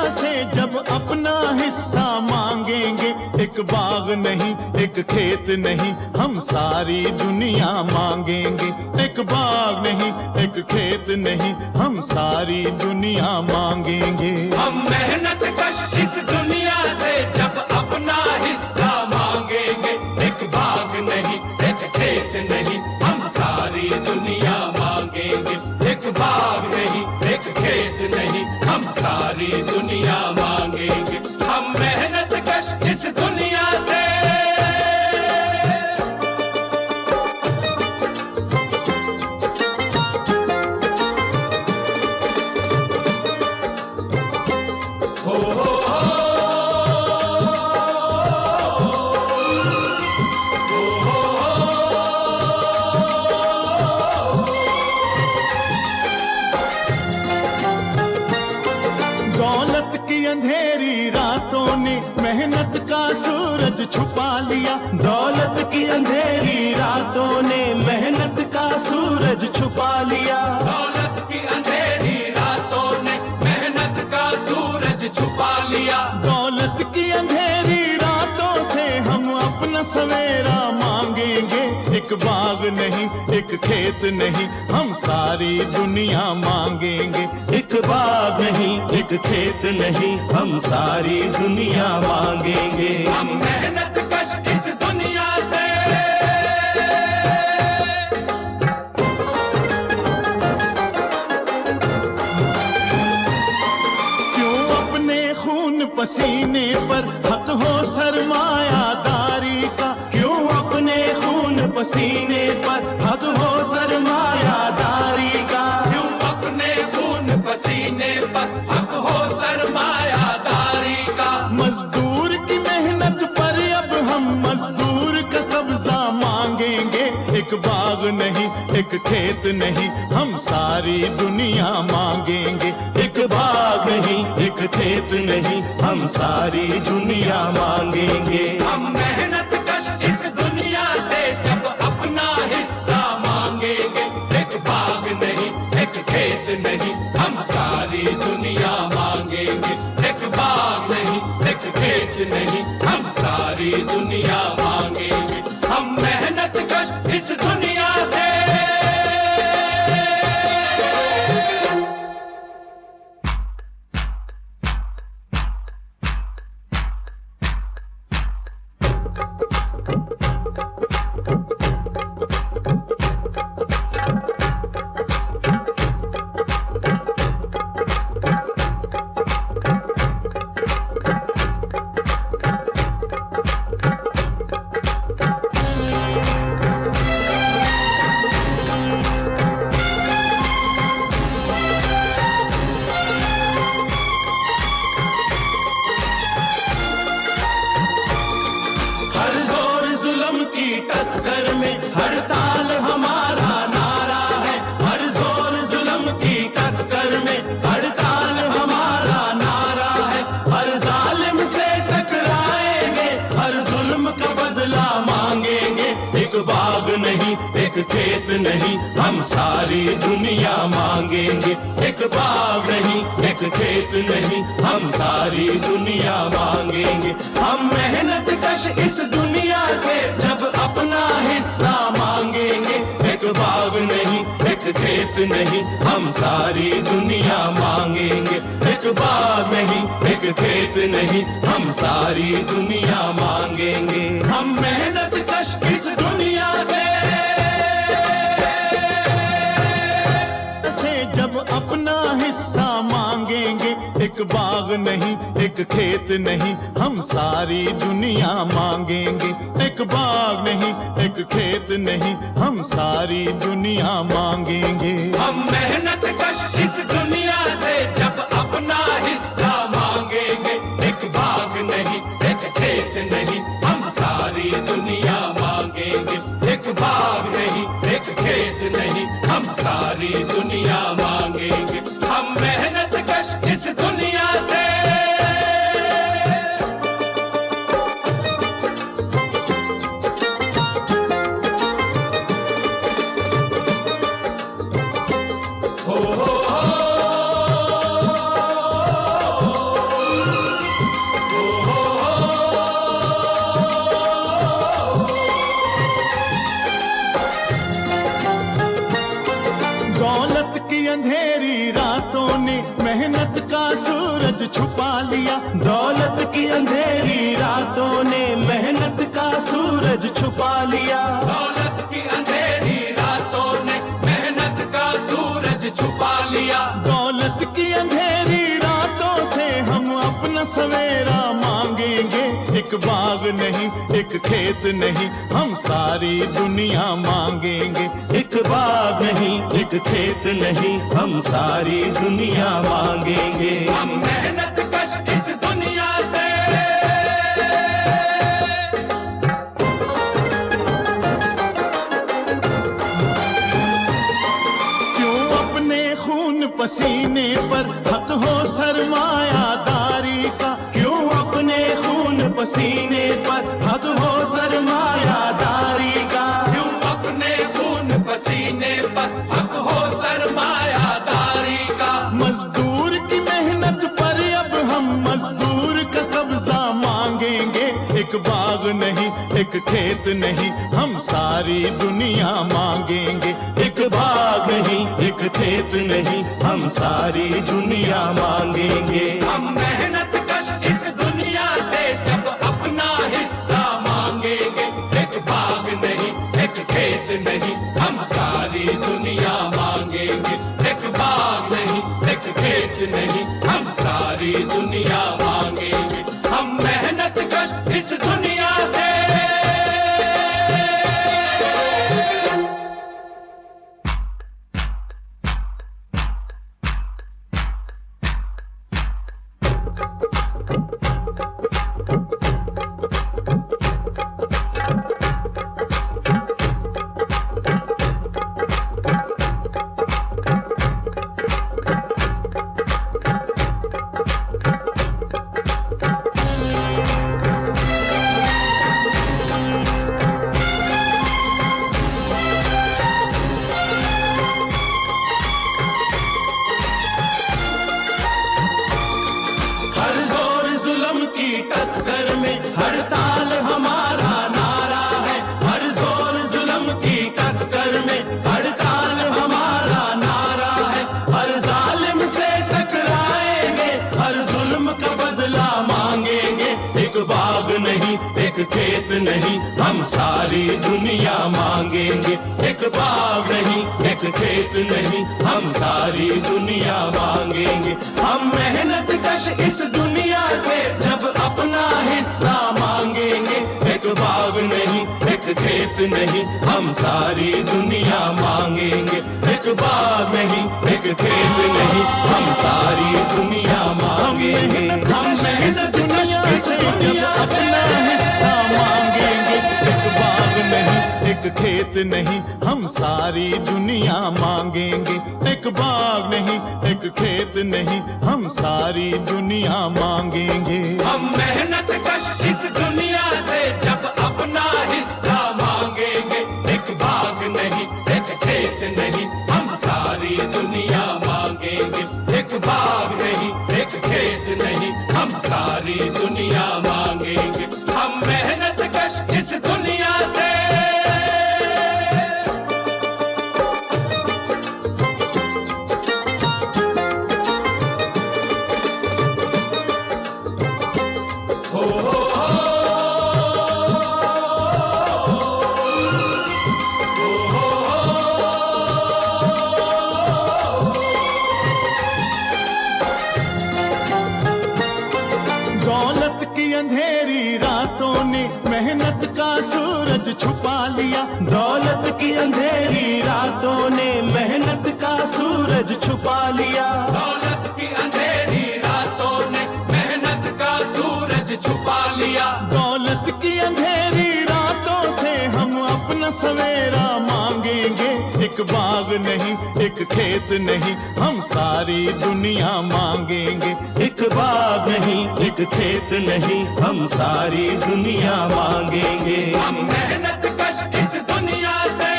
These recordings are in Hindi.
से जब अपना हिस्सा मांगेंगे, एक बाग नहीं एक खेत नहीं हम सारी दुनिया मांगेंगे। एक बाग नहीं एक खेत नहीं हम सारी दुनिया मांगेंगे। हम मेहनत कश इस दुनिया से जब अपना हिस्सा मांगेंगे, एक बाग नहीं एक खेत नहीं हम सारी दुनिया मांगेंगे। एक बाग नहीं एक खेत नहीं हम सारी दुनिया मांगेंगे। हम मेहनत कश इस दुनिया से। दौलत की अंधेरी रातों ने मेहनत का सूरज छुपा लिया। दौलत की अंधेरी रातों ने मेहनत का सूरज छुपा लिया। दौलत की अंधेरी रातों ने मेहनत का सूरज छुपा लिया। दौलत की अंधेरी रातों से हम अपना सवेरा मांगेंगे। एक बाग नहीं एक खेत नहीं हम सारी दुनिया मांगेंगे। एक बाग नहीं एक खेत नहीं हम सारी दुनिया मांगेंगे। हम मेहनत कश इस दुनिया से। क्यों अपने खून पसीने पर हक हो सरमायादारी का। क्यों अपने खून पसीने पर हक हो सरमायादारी का। क्यों अपने खून पसीने पर हक हो सरमायादारी का। मजदूर की मेहनत पर अब हम मजदूर का कब्जा मांगेंगे। एक बाग नहीं एक खेत नहीं हम सारी दुनिया मांगेंगे। एक बाग नहीं एक खेत नहीं हम सारी दुनिया मांगेंगे। हम मेहनत कश इस दुनिया से जब अपना हिस्सा मांगेंगे। एक बाग नहीं एक खेत नहीं हम सारी दुनिया मांगेंगे। एक बाग नहीं एक खेत नहीं हम सारी दुनिया मांगेंगे। हम मेहनत कश इस दुनिया से। हर जोर जुल्म की टक्कर में हड़ताल हमारा नारा है। हर जोर जुल्म की टक्कर में हड़ताल हमारा नारा है। हर जालिम से टकराएंगे हर जुल्म का बदला मांगेंगे। एक बाग नहीं एक खेत नहीं हम सारी दुनिया मांगेंगे। एक बाग नहीं एक खेत नहीं हम सारी दुनिया मांगेंगे। हम मेहनत कश इस दुनिया से जब अपना हिस्सा मांगेंगे। एक बाग नहीं एक खेत नहीं हम सारी दुनिया मांगेंगे। एक बाग नहीं एक खेत नहीं हम सारी दुनिया मांगेंगे। हम मेहनत कश इस दुनिया से जब अपना हिस्सा मांगेंगे। एक बाग नहीं एक खेत नहीं हम सारी दुनिया मांगेंगे। एक बाग नहीं एक खेत नहीं हम सारी दुनिया मांगेंगे। हम मेहनत कश इस दुनिया से जब अपना हिस्सा मांगेंगे। एक बाग नहीं एक खेत नहीं हम सारी दुनिया मांगेंगे। एक बाग नहीं एक खेत नहीं हम सारी दुनिया मांगेंगे। हम मेहनत कश इस दुनिया से। हो छुपा लिया। दौलत की अंधेरी रातों ने मेहनत का सूरज छुपा लिया। दौलत की अंधेरी रातों ने मेहनत का सूरज छुपा लिया। दौलत की अंधेरी रातों से हम अपना सवेरा मांगेंगे। एक बाग नहीं, एक खेत नहीं, हम सारी दुनिया मांगेंगे। एक बाग नहीं, एक खेत नहीं, हम सारी दुनिया मांगेंगे। हम मेहनत कश इस दुनिया से क्यों अपने खून पसीने पर हक हो सरमायादारी का। क्यों अपने खून पसीने पर हक हो सरमायादारी का। क्यों अपने खून पसीने पर हक हो सरमायादारी का। मजदूर की मेहनत पर अब हम मजदूर का कब्जा मांगेंगे। एक बाग नहीं, एक खेत नहीं, हम सारी दुनिया मांगेंगे। एक बाग नहीं, एक खेत नहीं, हम सारी दुनिया मांगेंगे। हम मेहनत कश इस दुनिया से जब अपना हिस्सा मांगेंगे। एक बाग नहीं, एक खेत नहीं, हम सारी दुनिया मांगेंगे। एक बाग नहीं, एक खेत नहीं, हम सारी दुनिया मांगेंगे। हम मेहनत कश इस दुनिया से टक्कर में हड़ताल हमारा नारा है। हर जोर जुल्म की टक्कर में हड़ताल हमारा नारा है। हर जालिम से टकराएंगे, हर जुल्म का बदला मांगेंगे। एक बाग नहीं, एक खेत नहीं, हम सारी दुनिया मांगेंगे। एक बाग नहीं, एक खेत नहीं, हम सारी दुनिया मांगेंगे। हम मेहनत कश इस दुनिया से जब अपना हिस्सा मांगेंगे। एक बाग नहीं, एक खेत नहीं, हम सारी दुनिया मांगेंगे। एक बाग नहीं, एक खेत नहीं, हम सारी दुनिया मांगेंगे। हम मेहनत कश इस दुनिया से अपना हिस्सा मांगेंगे। एक बाग नहीं, एक खेत नहीं, हम सारी दुनिया मांगेंगे। एक बाग नहीं, एक खेत नहीं, हम सारी दुनिया मांगेंगे। हम मेहनत कश इस दुनिया से जब अपना हिस्सा मांगेंगे। एक बाग नहीं, एक खेत नहीं, हम सारी दुनिया मांगेंगे। एक बाग नहीं, एक खेत नहीं, हम सारी दुनिया मांगेंगे। हम मेहनत कश इस दुनिया से दौलत की अंधेरी रातों ने मेहनत का सूरज छुपा लिया। दौलत की अंधेरी रातों ने मेहनत का सूरज छुपा लिया। दौलत की अंधेरी रातों ने मेहनत का सूरज छुपा लिया। दौलत की अंधेरी रातों से हम अपना सवेरा मांगेंगे। एक बाग नहीं, एक खेत नहीं, हम सारी दुनिया मांगेंगे। एक बाग नहीं, एक खेत नहीं, हम सारी दुनिया मांगेंगे। हम मेहनत कश इस दुनिया से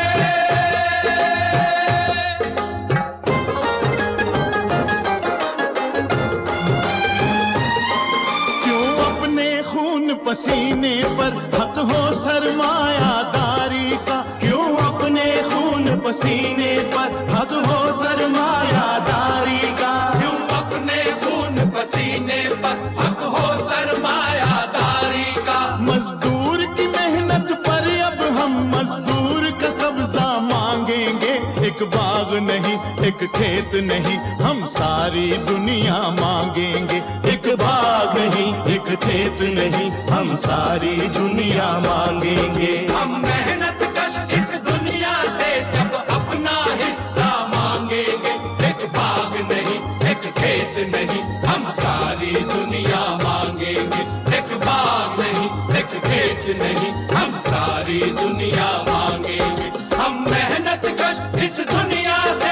क्यों अपने खून पसीने पर हक हो सरमायादारी का। क्यों अपने खून पसीने पर हक हो सरमायादारी का। क्यों अपने खून पसीने पसीने पर हक हो सरमायादारी का। मजदूर की मेहनत पर अब हम मजदूर का कब्जा मांगेंगे। एक बाग नहीं, एक खेत नहीं, हम सारी दुनिया मांगेंगे। एक बाग नहीं, एक खेत नहीं, हम सारी दुनिया मांगेंगे। हम मेहनत कश इस दुनिया से जब अपना हिस्सा मांगेंगे। एक बाग नहीं, एक खेत नहीं, हम सारी दुनिया मांगेंगे। एक बाग नहीं, एक खेत नहीं, हम सारी दुनिया मांगेंगे। हम मेहनत कश इस दुनिया से।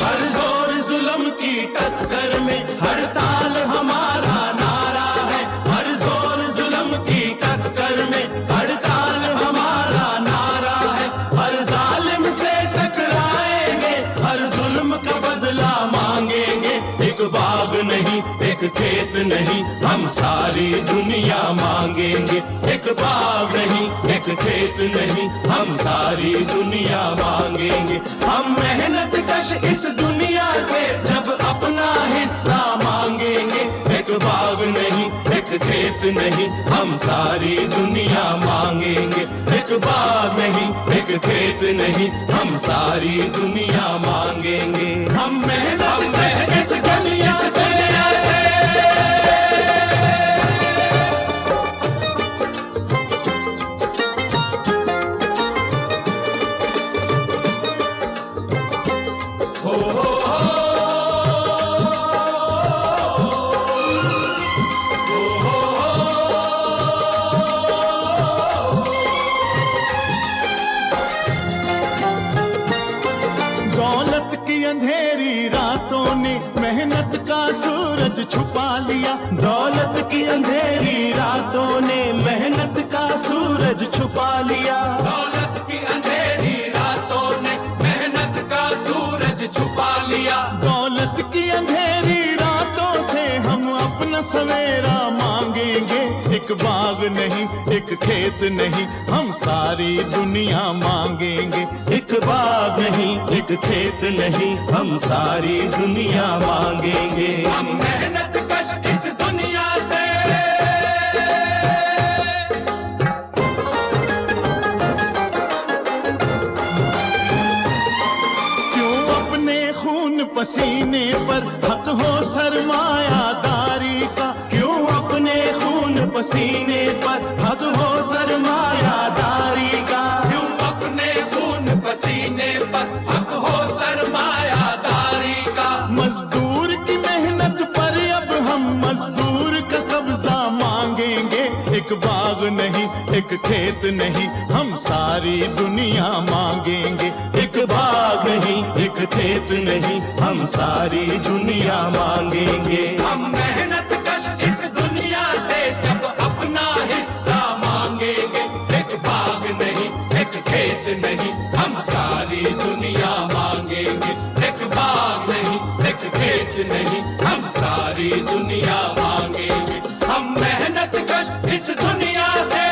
हर जोर जुल्म की टक्कर में हड़ताल हमारा नारा है। हर जोर जुल्म की टक्कर में हड़ताल हमारा नारा है। हर जालिम से टकराएंगे, हर जुल्म का बदला मांगेंगे। एक बाग नहीं, एक खेत नहीं, हम सारी दुनिया मांगेंगे। एक बाग नहीं, एक खेत नहीं, हम सारी दुनिया मांगेंगे। हम मेहनत कश इस दुनिया से जब अपना हिस्सा मांगेंगे। एक बाग नहीं, एक खेत नहीं, हम सारी दुनिया मांगेंगे। एक बाग नहीं, एक खेत नहीं, हम सारी दुनिया मांगेंगे। हम मेहनत कश इस दुनिया से। दौलत की अंधेरी रातों ने मेहनत का सूरज छुपा लिया। दौलत की अंधेरी रातों ने मेहनत का सूरज छुपा लिया। दौलत की अंधेरी रातों ने मेहनत का सूरज छुपा लिया। दौलत की अंधेरी रातों से हम अपना सवेरा मांगेंगे। एक बाग नहीं, एक खेत नहीं, हम सारी दुनिया मांगेंगे। एक बाग नहीं, एक खेत नहीं, हम सारी दुनिया मांगेंगे। हम मेहनत कश इस दुनिया से। क्यों अपने खून पसीने पर हक हो सरमायादारी का। क्यों अपने खून पसीने पर हक हो सरमायादारी का। क्यों अपने खून पसीने पर हक हो सरमायादारी का। मजदूर की मेहनत पर अब हम मजदूर का कब्जा मांगेंगे। एक बाग नहीं, एक खेत नहीं, हम सारी दुनिया मांगेंगे। एक बाग नहीं, एक खेत नहीं, हम सारी दुनिया मांगेंगे। हम मेहनत कश इस दुनिया से जब अपना हिस्सा मांगेंगे। एक बाग नहीं, एक खेत नहीं, हम सारी दुनिया मांगेंगे। एक बाग नहीं, एक खेत नहीं, हम सारी दुनिया मांगेंगे। हम मेहनत कश इस दुनिया से।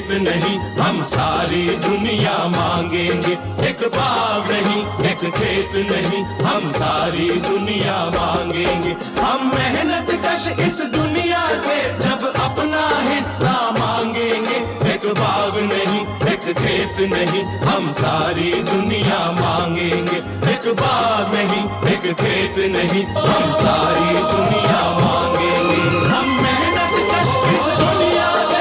खेत नहीं हम सारी दुनिया मांगेंगे। एक बाग नहीं एक खेत नहीं हम सारी दुनिया मांगेंगे। हम मेहनत कश इस दुनिया से जब अपना हिस्सा मांगेंगे। एक बाग नहीं एक खेत नहीं हम सारी दुनिया मांगेंगे। एक बाग नहीं एक खेत नहीं हम सारी दुनिया मांगेंगे। हम मेहनत कश इस दुनिया से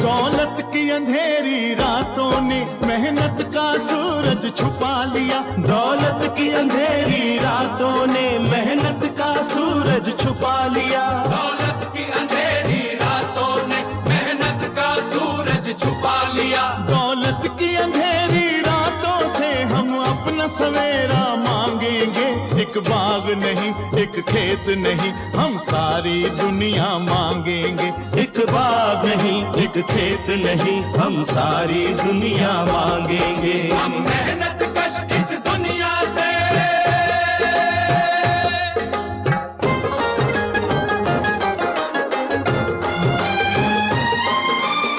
दौलत की अंधेरी रातों ने मेहनत का सूरज छुपा लिया। दौलत की अंधेरी रातों ने मेहनत का सूरज छुपा लिया। दौलत की अंधेरी रातों ने मेहनत का सूरज छुपा लिया। दौलत की अंधेरी रातों से हम अपना सवेरा मांगेंगे। एक बाग नहीं एक खेत नहीं हम सारी दुनिया मांगेंगे। एक बाग नहीं एक खेत नहीं हम सारी दुनिया मांगेंगे। हम मेहनत कश इस दुनिया से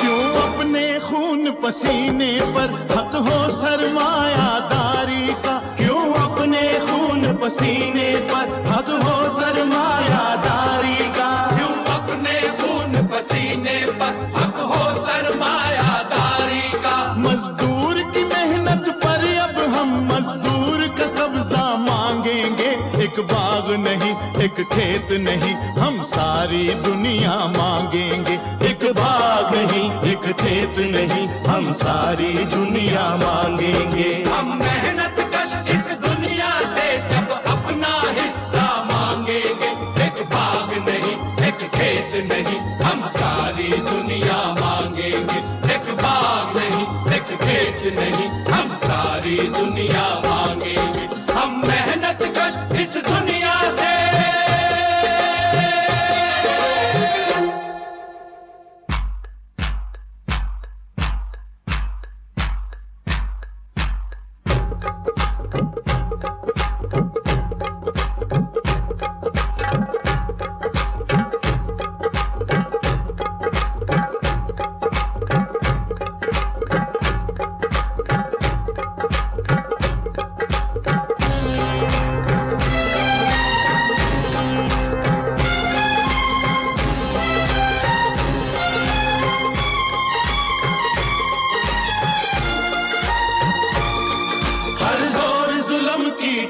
क्यों अपने खून पसीने पर हक हो सरमायादारी का। क्यों अपने खून पसीने पर हक हो सरमायादारी का। क्यों अपने खून पसीने पर हक हो सरमायादारी का। मजदूर की मेहनत पर अब हम मजदूर का कब्जा मांगेंगे। एक बाग नहीं एक खेत नहीं हम सारी दुनिया मांगेंगे। एक बाग नहीं एक खेत नहीं हम सारी दुनिया मांगेंगे। हम मेहनत कश इस दुनिया से जब अपना हिस्सा मांगेंगे। एक बाग नहीं एक खेत नहीं हम सारी दुनिया मांगेंगे। एक बाग नहीं एक खेत नहीं हम सारी दुनिया मांगेंगे। हम मेहनत कश इस दुनिया से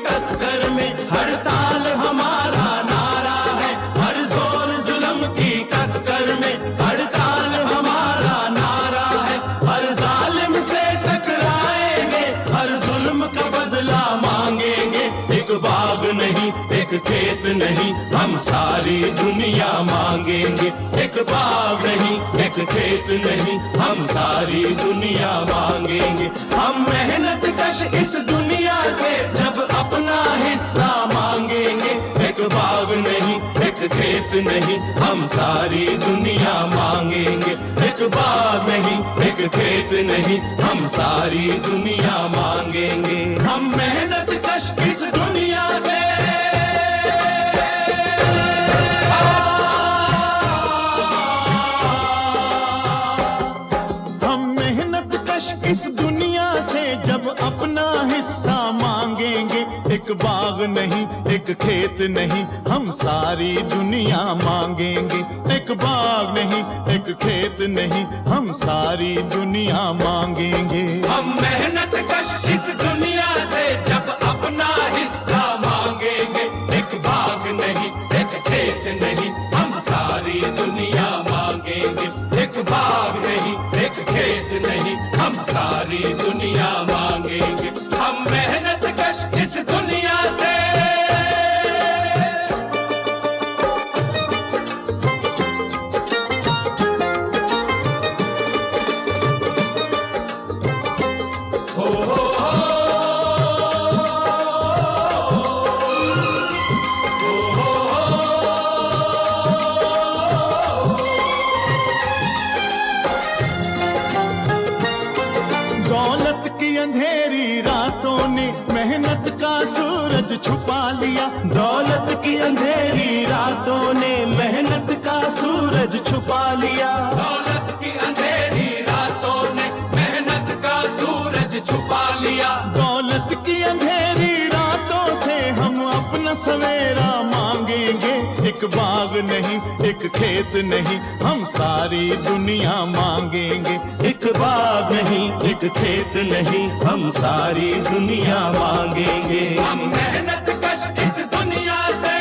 टक्कर में हड़ताल हमारा नारा है। हर जोर जुल्म की टक्कर में हड़ताल हमारा नारा है। हर जालिम से टकराएंगे हर जुल्म का बदला मांगेंगे। एक बाग नहीं एक खेत नहीं हम सारी दुनिया मांगेंगे। एक बाग नहीं एक खेत नहीं हम सारी दुनिया मांगेंगे। हम मेहनत कश इस दुनिया से जब अपना हिस्सा मांगेंगे। एक बाग नहीं एक खेत नहीं हम सारी दुनिया मांगेंगे। एक बाग नहीं एक खेत नहीं हम सारी दुनिया मांगेंगे। हम मेहनत कश इस दुनिया से इस दुनिया से जब अपना हिस्सा मांगेंगे। एक बाग नहीं एक खेत नहीं हम सारी दुनिया मांगेंगे। एक बाग नहीं एक खेत नहीं हम सारी दुनिया मांगेंगे। हम मेहनत कश इस दुनिया से जब अपना हिस्सा मांगेंगे। एक बाग नहीं एक खेत नहीं हम सारी दुनिया मांगेंगे। एक बाग नहीं एक खेत नहीं हम सारी दुनिया मांगेंगे। हम मेहनत कश इस दुनिया से दौलत की अंधेरी रातों ने मेहनत का सूरज छुपा लिया। दौलत की अंधेरी सवेरा मांगेंगे। एक बाग नहीं, एक खेत नहीं, हम सारी दुनिया मांगेंगे। एक बाग नहीं, एक खेत नहीं, हम सारी दुनिया मांगेंगे। हम मेहनत कश इस दुनिया से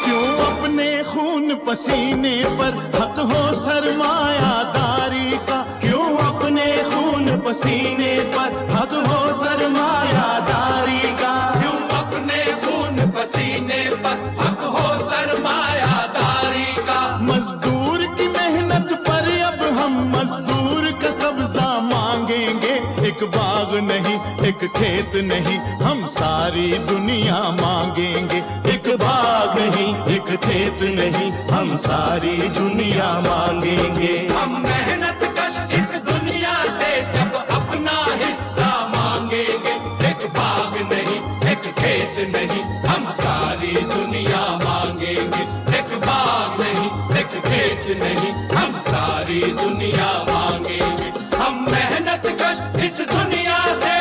क्यों अपने खून पसीने पर हक हो सरमायादारी का। क्यों अपने खून पसीने पर हक हो सरमायादारी का। क्यों अपने खून पसीने पर हक हो सरमायादारी का। मजदूर की मेहनत पर अब हम मजदूर का कब्जा मांगेंगे। एक बाग नहीं, एक खेत नहीं, हम सारी दुनिया मांगेंगे। एक बाग नहीं, एक खेत नहीं, हम सारी दुनिया मांगेंगे। हम मेहनत कश इस दुनिया से जब अपना हिस्सा मांगेंगे। एक बाग नहीं, एक खेत नहीं, हम सारी दुनिया मांगेंगे। एक बाग नहीं, एक खेत नहीं, हम सारी दुनिया मांगेंगे। हम मेहनत कश इस दुनिया से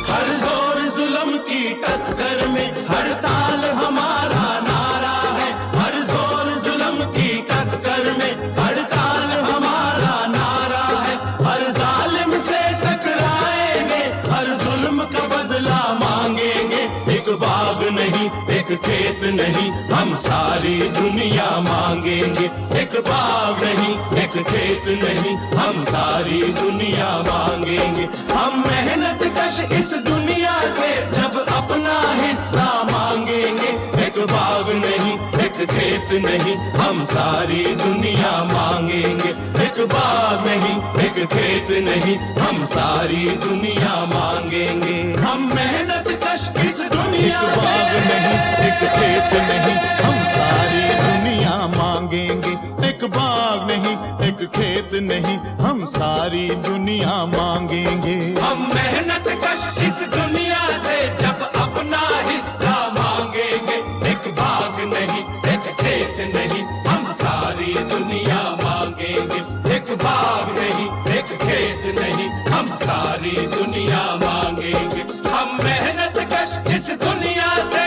हर जोर जुल्म की टक्कर में हड़ताल हमारा नारा है। हर जोर जुल्म की टक्कर में हड़ताल हमारा नारा है। हर जालिम से टकराएंगे, हर जुल्म का बदला मांगेंगे। एक बाग नहीं, एक खेत नहीं, हम सारी दुनिया मांगेंगे। एक बाग नहीं, एक खेत नहीं, हम सारी दुनिया मांगेंगे। हम मेहनत कश इस दुनिया से जब अपना हिस्सा मांगेंगे। एक बाग नहीं, एक खेत नहीं, हम सारी दुनिया मांगेंगे। एक बाग नहीं, एक खेत नहीं, हम सारी दुनिया मांगेंगे। हम मेहनत कश इस दुनिया से एक बाग नहीं, एक खेत नहीं, हम सारी दुनिया मांगेंगे। एक बाग नहीं, एक खेत नहीं, हम सारी दुनिया मांगेंगे। हम मेहनत कश इस दुनिया से जब अपना हिस्सा मांगेंगे। एक बाग नहीं, एक खेत नहीं, हम सारी दुनिया मांगेंगे। एक बाग नहीं, एक खेत नहीं, हम सारी दुनिया मांगेंगे। हम मेहनत कश इस दुनिया से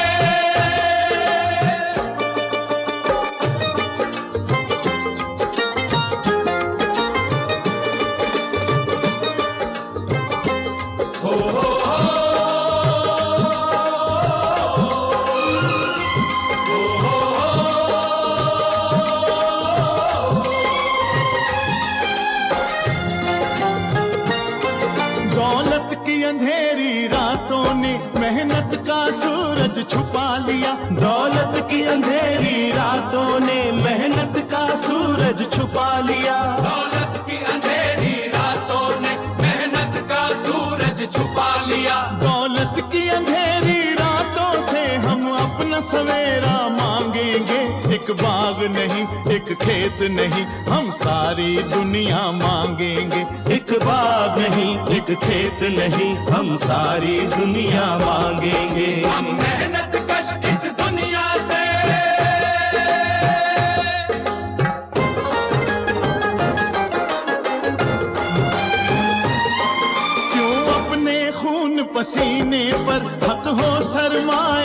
दौलत की अंधेरी रातों ने मेहनत का सूरज छुपा लिया। दौलत की अंधेरी रातों ने मेहनत का सूरज छुपा लिया। दौलत की अंधेरी रातों ने मेहनत का सूरज छुपा लिया। दौलत की अंधेरी रातों से हम अपना सवेरा मांगेंगे। एक बाग नहीं, एक खेत नहीं, हम सारी दुनिया मांगेंगे। एक बाग नहीं, एक खेत नहीं, हम सारी दुनिया मांगेंगे। हम मेहनत कश इस दुनिया से क्यों अपने खून पसीने पर हक हो सरमाया